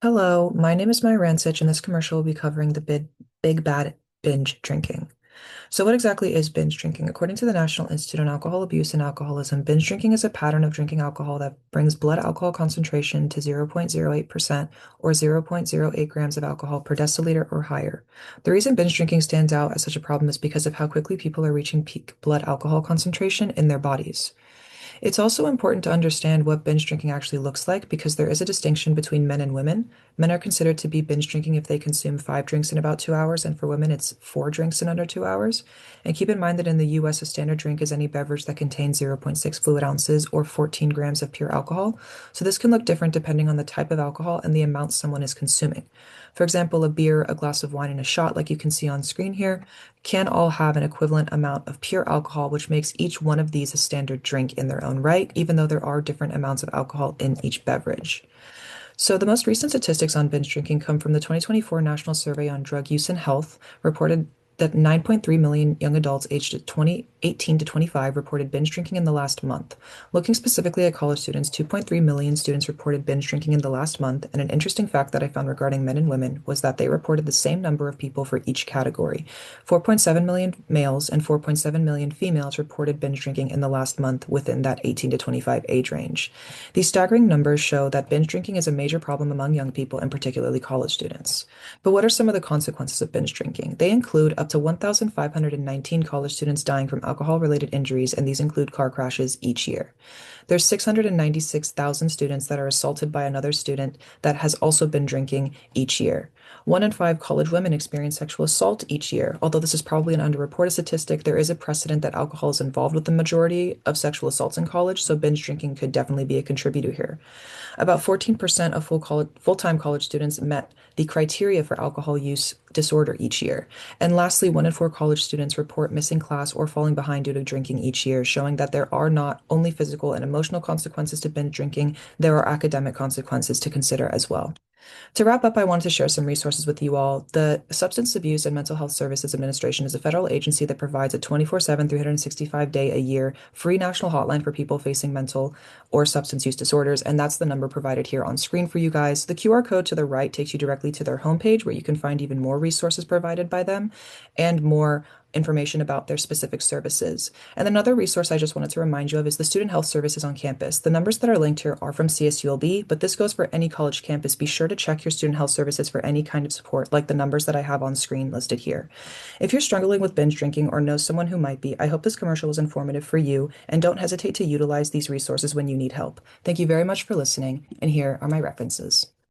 Hello, my name is Maya Rancich, and this commercial will be covering the big bad binge drinking. So, what exactly is binge drinking? According to the National Institute on Alcohol Abuse and Alcoholism, binge drinking is a pattern of drinking alcohol that brings blood alcohol concentration to 0.08% or zero point zero 0.08 grams of alcohol per deciliter or higher. The reason binge drinking stands out as such a problem is because of how quickly people are reaching peak blood alcohol concentration in their bodies. It's also important to understand what binge drinking actually looks like because there is a distinction between men and women. Men are considered to be binge drinking if they consume 5 drinks in about 2 hours, and for women, it's 4 drinks in under 2 hours. And keep in mind that in the US, a standard drink is any beverage that contains zero point 0.6 fluid ounces or 14 grams of pure alcohol. So this can look different depending on the type of alcohol and the amount someone is consuming. For example, a beer, a glass of wine, and a shot, like you can see on screen here, can all have an equivalent amount of pure alcohol, which makes each one of these a standard drink in their own right, even though there are different amounts of alcohol in each beverage. So, the most recent statistics on binge drinking come from the 2024 National Survey on Drug Use and Health, reported that 9.3 million young adults aged 18 to 25 reported binge drinking in the last month. Looking specifically at college students, 2.3 million students reported binge drinking in the last month, and an interesting fact that I found regarding men and women was that they reported the same number of people for each category. 4.7 million males and 4.7 million females reported binge drinking in the last month within that 18 to 25 age range. These staggering numbers show that binge drinking is a major problem among young people and particularly college students. But what are some of the consequences of binge drinking? They include up to 1,519 college students dying from alcohol-related injuries, and these include car crashes each year. There's 696,000 students that are assaulted by another student that has also been drinking each year. 1 in 5 college women experience sexual assault each year. Although this is probably an underreported statistic, there is a precedent that alcohol is involved with the majority of sexual assaults in college, so binge drinking could definitely be a contributor here. About 14% of full-time college students met the criteria for alcohol use disorder each year. And lastly, 1 in 4 college students report missing class or falling behind due to drinking each year, showing that there are not only physical and emotional consequences to binge drinking, there are academic consequences to consider as well. To wrap up, I wanted to share some resources with you all. The Substance Abuse and Mental Health Services Administration is a federal agency that provides a 24/7, 365-day a year free national hotline for people facing mental or substance use disorders, and that's the number provided here on screen for you guys. The QR code to the right takes you directly to their homepage where you can find even more resources provided by them and more information about their specific services. And another resource I just wanted to remind you of is the student health services on campus. The numbers that are linked here are from CSULB, but this goes for any college campus. Be sure to check your student health services for any kind of support, like the numbers that I have on screen listed here. If you're struggling with binge drinking or know someone who might be, I hope this commercial was informative for you, and don't hesitate to utilize these resources when you need help. Thank you very much for listening, and here are my references.